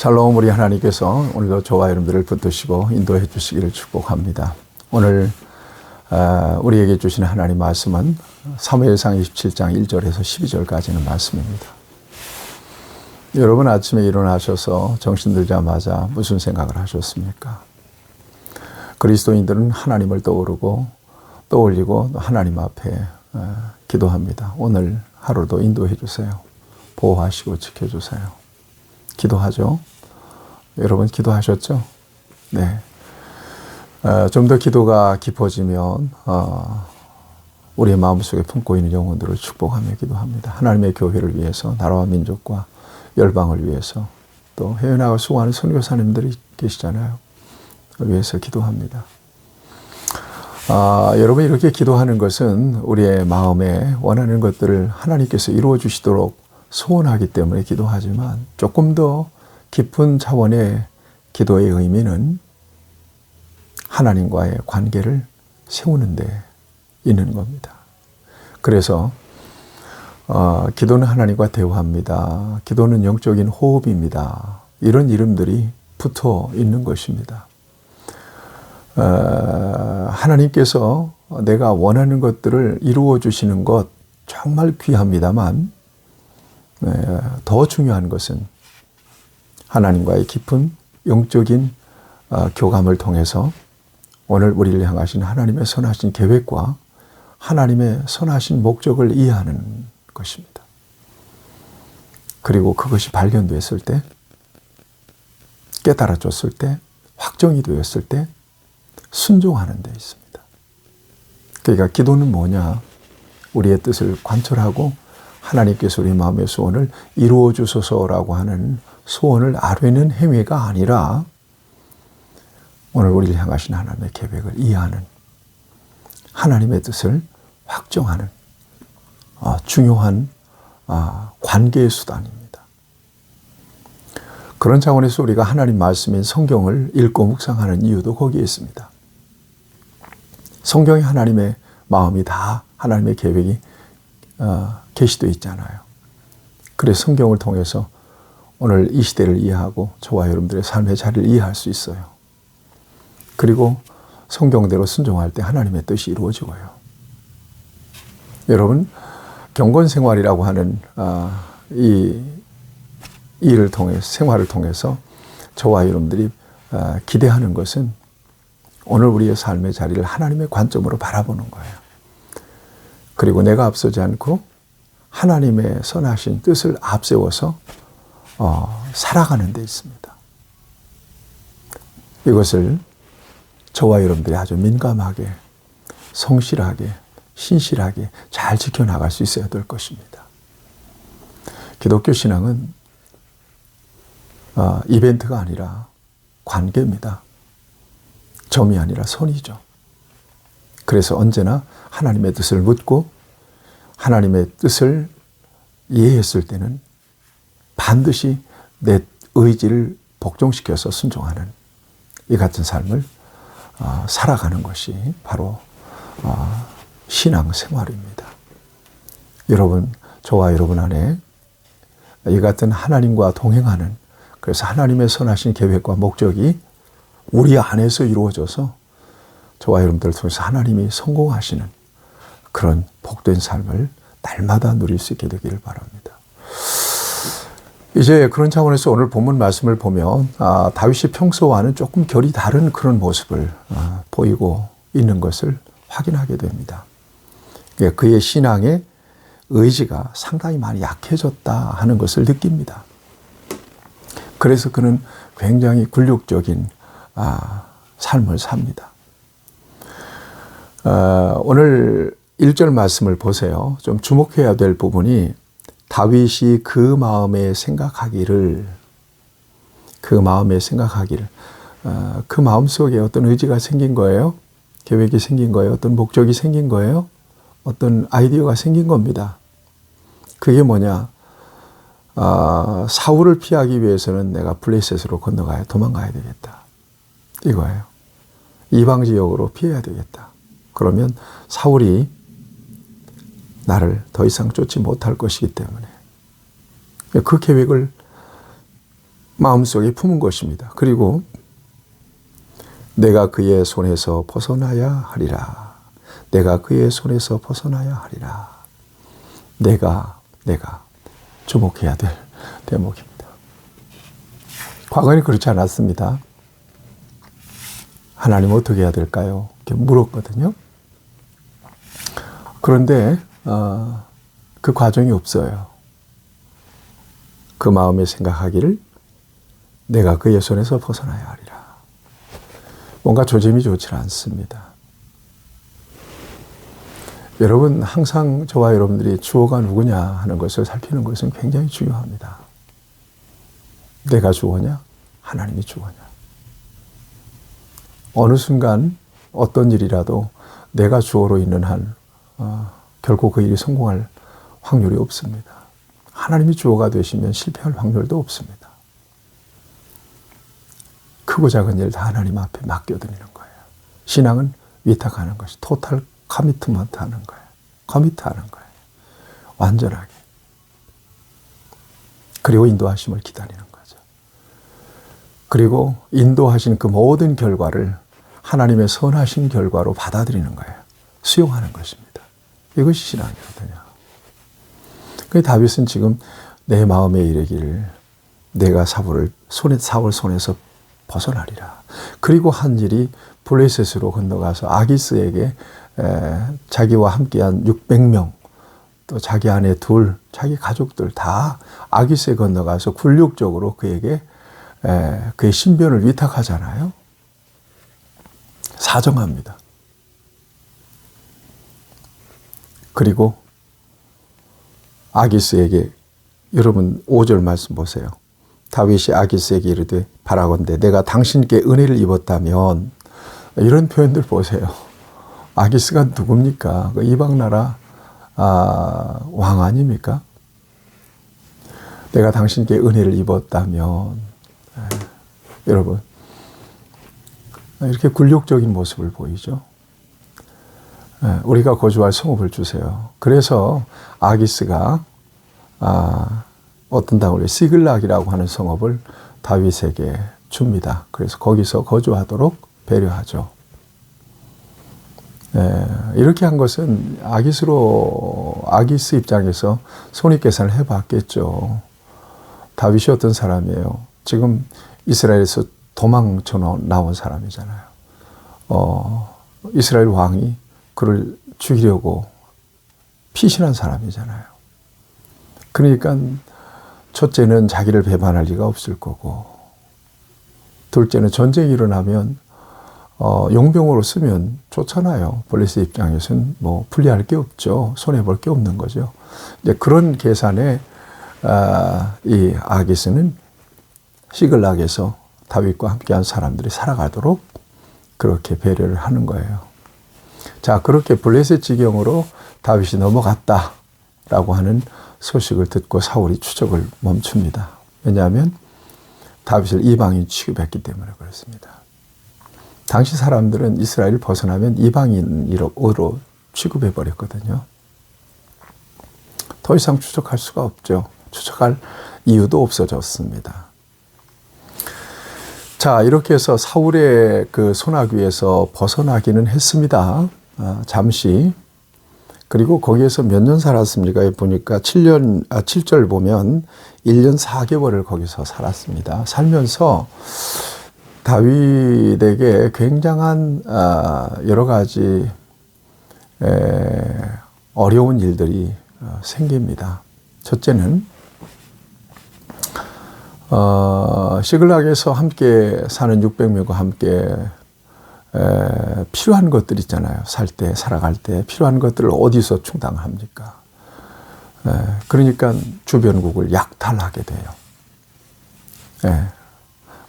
샬롬, 우리 하나님께서 오늘도 저와 여러분들을 붙드시고 인도해 주시기를 축복합니다. 오늘 우리에게 주시는 하나님 말씀은 사무엘상 27장 1절에서 12절까지는 말씀입니다. 여러분 아침에 일어나셔서 정신 들자마자 무슨 생각을 하셨습니까? 그리스도인들은 하나님을 떠올리고 하나님 앞에 기도합니다. 오늘 하루도 인도해 주세요. 보호하시고 지켜주세요. 기도하죠. 여러분 기도하셨죠? 네. 좀 더 기도가 깊어지면 우리의 마음속에 품고 있는 영혼들을 축복하며 기도합니다. 하나님의 교회를 위해서, 나라와 민족과 열방을 위해서, 또 해외 나가 수고하는 선교사님들이 계시잖아요. 위해서 기도합니다. 여러분 이렇게 기도하는 것은 우리의 마음에 원하는 것들을 하나님께서 이루어 주시도록 소원하기 때문에 기도하지만, 조금 더 깊은 차원의 기도의 의미는 하나님과의 관계를 세우는 데 있는 겁니다. 그래서 기도는 하나님과 대화합니다. 기도는 영적인 호흡입니다. 이런 이름들이 붙어 있는 것입니다. 하나님께서 내가 원하는 것들을 이루어 주시는 것 정말 귀합니다만, 더 중요한 것은 하나님과의 깊은 영적인 교감을 통해서 오늘 우리를 향하신 하나님의 선하신 계획과 하나님의 선하신 목적을 이해하는 것입니다. 그리고 그것이 발견됐을 때, 깨달아졌을 때, 확정이 되었을 때 순종하는 데 있습니다. 그러니까 기도는 뭐냐? 우리의 뜻을 관철하고 하나님께서 우리 마음의 소원을 이루어 주소서라고 하는 소원을 아뢰는 행위가 아니라 오늘 우리를 향하신 하나님의 계획을 이해하는, 하나님의 뜻을 확정하는 중요한 관계의 수단입니다. 그런 차원에서 우리가 하나님 말씀인 성경을 읽고 묵상하는 이유도 거기에 있습니다. 성경에 하나님의 마음이 다, 하나님의 계획이 계시되어 있잖아요. 그래서 성경을 통해서 오늘 이 시대를 이해하고 저와 여러분들의 삶의 자리를 이해할 수 있어요. 그리고 성경대로 순종할 때 하나님의 뜻이 이루어지고요. 여러분, 경건생활이라고 하는 이 일을 통해서, 생활을 통해서 저와 여러분들이 기대하는 것은 오늘 우리의 삶의 자리를 하나님의 관점으로 바라보는 거예요. 그리고 내가 앞서지 않고 하나님의 선하신 뜻을 앞세워서 살아가는 데 있습니다. 이것을 저와 여러분들이 아주 민감하게, 성실하게, 신실하게 잘 지켜나갈 수 있어야 될 것입니다. 기독교 신앙은 이벤트가 아니라 관계입니다. 점이 아니라 선이죠. 그래서 언제나 하나님의 뜻을 묻고 하나님의 뜻을 이해했을 때는 반드시 내 의지를 복종시켜서 순종하는 이 같은 삶을 살아가는 것이 바로 신앙생활입니다. 여러분, 저와 여러분 안에 이 같은 하나님과 동행하는, 그래서 하나님의 선하신 계획과 목적이 우리 안에서 이루어져서 저와 여러분들을 통해서 하나님이 성공하시는 그런 복된 삶을 날마다 누릴 수 있게 되기를 바랍니다. 이제 그런 차원에서 오늘 본문 말씀을 보면 다윗이 평소와는 조금 결이 다른 그런 모습을 보이고 있는 것을 확인하게 됩니다. 그의 신앙의 의지가 상당히 많이 약해졌다 하는 것을 느낍니다. 그래서 그는 굉장히 굴욕적인 삶을 삽니다. 오늘 1절 말씀을 보세요. 좀 주목해야 될 부분이 다윗이 그 마음에 생각하기를, 그 마음속에 어떤 의지가 생긴 거예요? 계획이 생긴 거예요? 어떤 목적이 생긴 거예요? 어떤 아이디어가 생긴 겁니다. 그게 뭐냐? 사울을 피하기 위해서는 내가 블레셋으로 도망가야 되겠다. 이거예요. 이방 지역으로 피해야 되겠다. 그러면 사울이 나를 더 이상 쫓지 못할 것이기 때문에 그 계획을 마음속에 품은 것입니다. 그리고 내가 그의 손에서 벗어나야 하리라. 내가 그의 손에서 벗어나야 하리라. 내가 주목해야 될 대목입니다. 과거에는 그렇지 않았습니다. 하나님 어떻게 해야 될까요? 이렇게 물었거든요. 그런데 그 과정이 없어요. 그 마음에 생각하기를 내가 그의 손에서 벗어나야 하리라. 뭔가 조짐이 좋지 않습니다. 여러분, 항상 저와 여러분들이 주어가 누구냐 하는 것을 살피는 것은 굉장히 중요합니다. 내가 주어냐? 하나님이 주어냐? 어느 순간 어떤 일이라도 내가 주어로 있는 한 결코 그 일이 성공할 확률이 없습니다. 하나님이 주어가 되시면 실패할 확률도 없습니다. 크고 작은 일 다 하나님 앞에 맡겨드리는 거예요. 신앙은 위탁하는 것이 토탈 커미트먼트 하는 거예요. 커미트하는 거예요. 완전하게. 그리고 인도하심을 기다리는 거죠. 그리고 인도하신 그 모든 결과를 하나님의 선하신 결과로 받아들이는 거예요. 수용하는 것입니다. 이것이 신앙이거든요. 그 다윗은 지금 내 마음에 이르기를 내가 사울 손에서 벗어나리라. 그리고 한 일이 블레셋으로 건너가서 아기스에게 자기와 함께한 600명, 또 자기 아내 둘, 자기 가족들 다 아기스에 건너가서 굴욕적으로 그에게 그의 신변을 위탁하잖아요. 사정합니다. 그리고 아기스에게, 여러분 5절 말씀 보세요. 다윗이 아기스에게 이르되 바라건대 내가 당신께 은혜를 입었다면, 이런 표현들 보세요. 아기스가 누굽니까? 그 이방 나라 왕 아닙니까? 내가 당신께 은혜를 입었다면, 여러분 이렇게 굴욕적인 모습을 보이죠. 우리가 거주할 성읍을 주세요. 그래서 아기스가 어떤 당을 시글락이라고 하는 성읍을 다윗에게 줍니다. 그래서 거기서 거주하도록 배려하죠. 이렇게 한 것은 아기스 입장에서 손익계산을 해봤겠죠. 다윗이 어떤 사람이에요? 지금 이스라엘에서 도망쳐 나온 사람이잖아요. 이스라엘 왕이 그를 죽이려고 피신한 사람이잖아요. 그러니까 첫째는 자기를 배반할 리가 없을 거고, 둘째는 전쟁이 일어나면 용병으로 쓰면 좋잖아요. 블레셋 입장에서는 뭐 불리할 게 없죠. 손해볼 게 없는 거죠. 이제 그런 계산에 이 아기스는 시글락에서 다윗과 함께한 사람들이 살아가도록 그렇게 배려를 하는 거예요. 자, 그렇게 블레셋 지경으로 다윗이 넘어갔다라고 하는 소식을 듣고 사울이 추적을 멈춥니다. 왜냐하면 다윗을 이방인 취급했기 때문에 그렇습니다. 당시 사람들은 이스라엘을 벗어나면 이방인으로 취급해 버렸거든요. 더 이상 추적할 수가 없죠. 추적할 이유도 없어졌습니다. 자, 이렇게 해서 사울의 그 손아귀에서 벗어나기는 했습니다. 잠시. 그리고 거기에서 몇 년 살았습니까? 보니까 7절 보면 1년 4개월을 거기서 살았습니다. 살면서 다윗에게 굉장한 여러 가지 어려운 일들이 생깁니다. 첫째는 시글락에서 함께 사는 600명과 함께 필요한 것들 있잖아요. 살아갈 때 필요한 것들을 어디서 충당합니까? 그러니까 주변국을 약탈하게 돼요.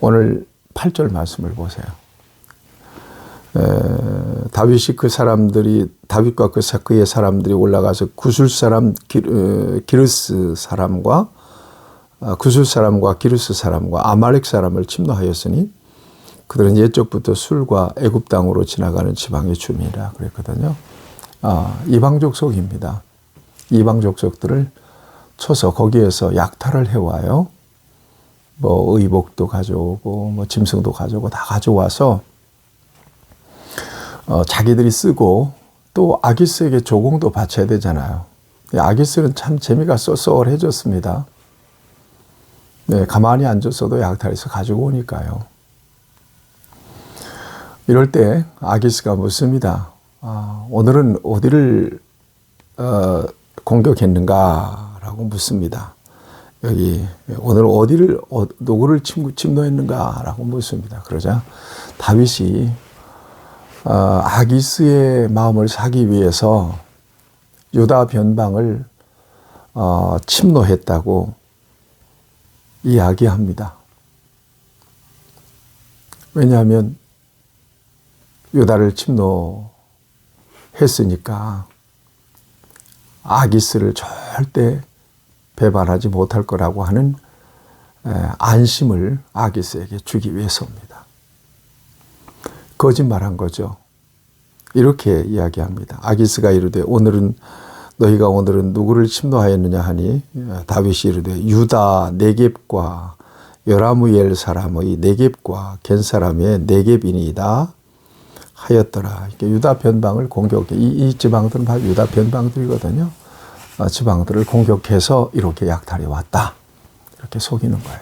오늘 8절 말씀을 보세요. 다윗이 다윗과 그의 사람들이 올라가서 구술 사람 기르스 사람과 기르스 사람과 아말렉 사람을 침노하였으니 그들은 옛적부터 술과 애굽 땅으로 지나가는 지방의 주민이라 그랬거든요. 이방 족속입니다. 이방 족속들을 쳐서 거기에서 약탈을 해와요. 뭐 의복도 가져오고 뭐 짐승도 가져오고 다 가져와서 자기들이 쓰고 또 아기스에게 조공도 바쳐야 되잖아요. 아기스는 참 재미가 쏠쏠해졌습니다. 네, 가만히 앉았어도 약탈에서 가지고 오니까요. 이럴 때 아기스가 묻습니다. 오늘은 어디를 공격했는가라고 묻습니다. 여기 오늘 어디를 누구를 침노했는가라고 묻습니다. 그러자 다윗이 아기스의 마음을 사기 위해서 유다 변방을 침노했다고 이야기합니다. 왜냐하면 유다를 침노했으니까 아기스를 절대 배반하지 못할 거라고 하는 안심을 아기스에게 주기 위해서입니다. 거짓말한 거죠. 이렇게 이야기합니다. 아기스가 이르되 너희가 오늘은 누구를 침노하였느냐 하니 다윗이 이르되 유다 네겝과 여라무엘 사람의 네겝과 겐 사람의 네겝이니이다 하였더라. 유다 변방을 공격해 이 지방들은 바로 유다 변방들이거든요. 지방들을 공격해서 이렇게 약탈해 왔다. 이렇게 속이는 거예요.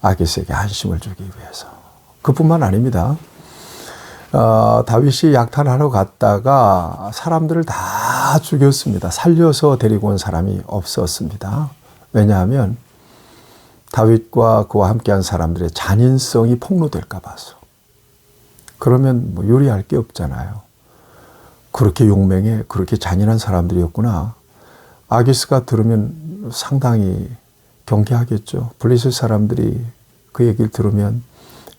아기스에게 안심을 주기 위해서. 그뿐만 아닙니다. 다윗이 약탈하러 갔다가 사람들을 다 죽였습니다. 살려서 데리고 온 사람이 없었습니다. 왜냐하면 다윗과 그와 함께한 사람들의 잔인성이 폭로될까 봐서. 그러면 뭐 요리할 게 없잖아요. 그렇게 용맹해, 그렇게 잔인한 사람들이었구나. 아기스가 들으면 상당히 경계하겠죠. 블레셋 사람들이 그 얘기를 들으면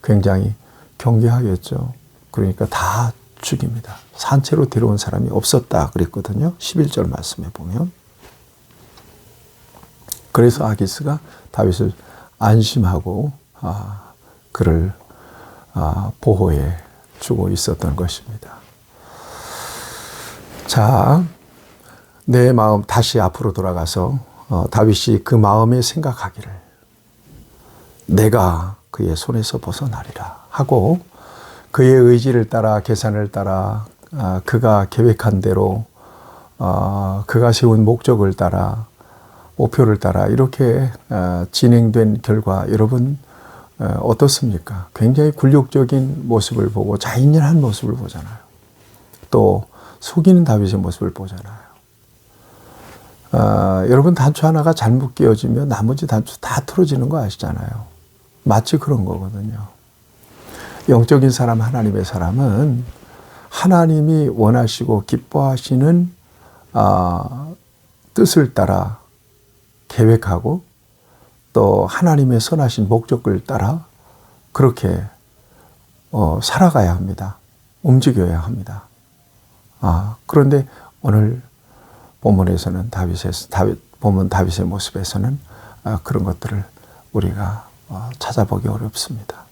굉장히 경계하겠죠. 그러니까 다 죽입니다. 산채로 데려온 사람이 없었다 그랬거든요. 11절 말씀에 보면. 그래서 아기스가 다윗을 안심하고 그를 보호해 주고 있었던 것입니다. 자, 내 마음 다시 앞으로 돌아가서 다윗이 그 마음에 생각하기를 내가 그의 손에서 벗어나리라 하고 그의 의지를 따라 계산을 따라 그가 계획한 대로 그가 세운 목적을 따라 목표를 따라 이렇게 진행된 결과 여러분 어떻습니까? 굉장히 굴욕적인 모습을 보고 잔인한 모습을 보잖아요. 또 속이는 다윗의 모습을 보잖아요. 여러분 단추 하나가 잘못 끼워지면 나머지 단추 다 틀어지는 거 아시잖아요. 마치 그런 거거든요. 영적인 사람, 하나님의 사람은 하나님이 원하시고 기뻐하시는 뜻을 따라 계획하고 또 하나님의 선하신 목적을 따라 그렇게 살아가야 합니다. 움직여야 합니다. 그런데 오늘 본문에서는 다윗의 모습에서는 그런 것들을 우리가 찾아보기 어렵습니다.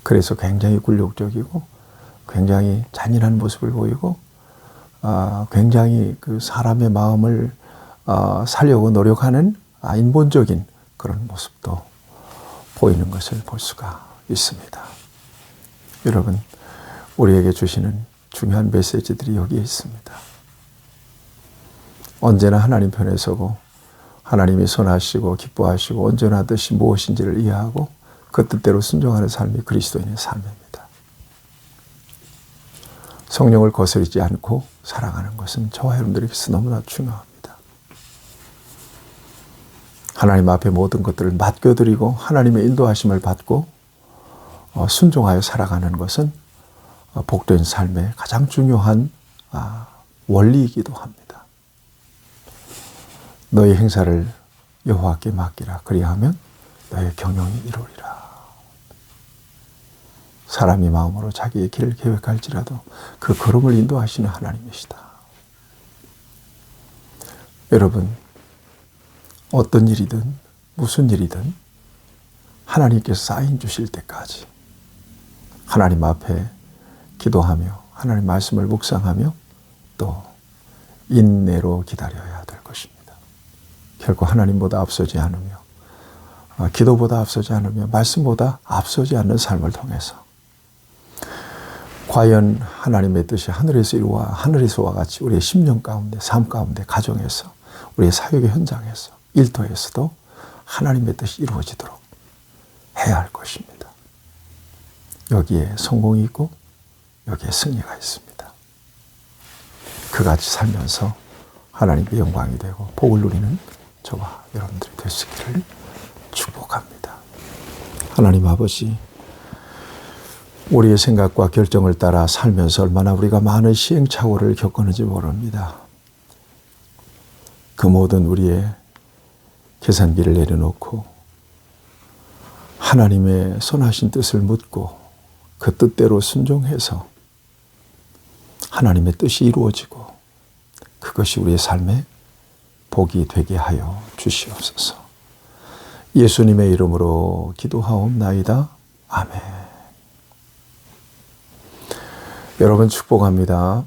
그래서 굉장히 굴욕적이고 굉장히 잔인한 모습을 보이고 굉장히 그 사람의 마음을 살려고 노력하는 인본적인 그런 모습도 보이는 것을 볼 수가 있습니다. 여러분, 우리에게 주시는 중요한 메시지들이 여기에 있습니다. 언제나 하나님 편에 서고 하나님이 선하시고 기뻐하시고 온전하듯이 무엇인지를 이해하고 그 뜻대로 순종하는 삶이 그리스도인의 삶입니다. 성령을 거스르지 않고 살아가는 것은 저와 여러분들에게서 너무나 중요합니다. 하나님 앞에 모든 것들을 맡겨드리고 하나님의 인도하심을 받고 순종하여 살아가는 것은 복된 삶의 가장 중요한 원리이기도 합니다. 너희 행사를 여호와께 맡기라. 그리하면 너의 경영이 이루리라. 사람이 마음으로 자기의 길을 계획할지라도 그 걸음을 인도하시는 하나님이시다. 여러분, 어떤 일이든 무슨 일이든 하나님께서 사인 주실 때까지 하나님 앞에 기도하며 하나님 말씀을 묵상하며 또 인내로 기다려야 될 것입니다. 결코 하나님보다 앞서지 않으며 기도보다 앞서지 않으며 말씀보다 앞서지 않는 삶을 통해서 과연 하나님의 뜻이 하늘에서와 같이 우리의 심령 가운데, 삶 가운데, 가정에서, 우리의 사역의 현장에서, 일터에서도 하나님의 뜻이 이루어지도록 해야 할 것입니다. 여기에 성공이 있고 여기에 승리가 있습니다. 그같이 살면서 하나님의 영광이 되고 복을 누리는 저와 여러분들이 될 수 있기를 축복합니다. 하나님 아버지, 우리의 생각과 결정을 따라 살면서 얼마나 우리가 많은 시행착오를 겪었는지 모릅니다. 그 모든 우리의 계산기를 내려놓고 하나님의 선하신 뜻을 묻고 그 뜻대로 순종해서 하나님의 뜻이 이루어지고 그것이 우리의 삶의 복이 되게 하여 주시옵소서. 예수님의 이름으로 기도하옵나이다. 아멘. 여러분 축복합니다.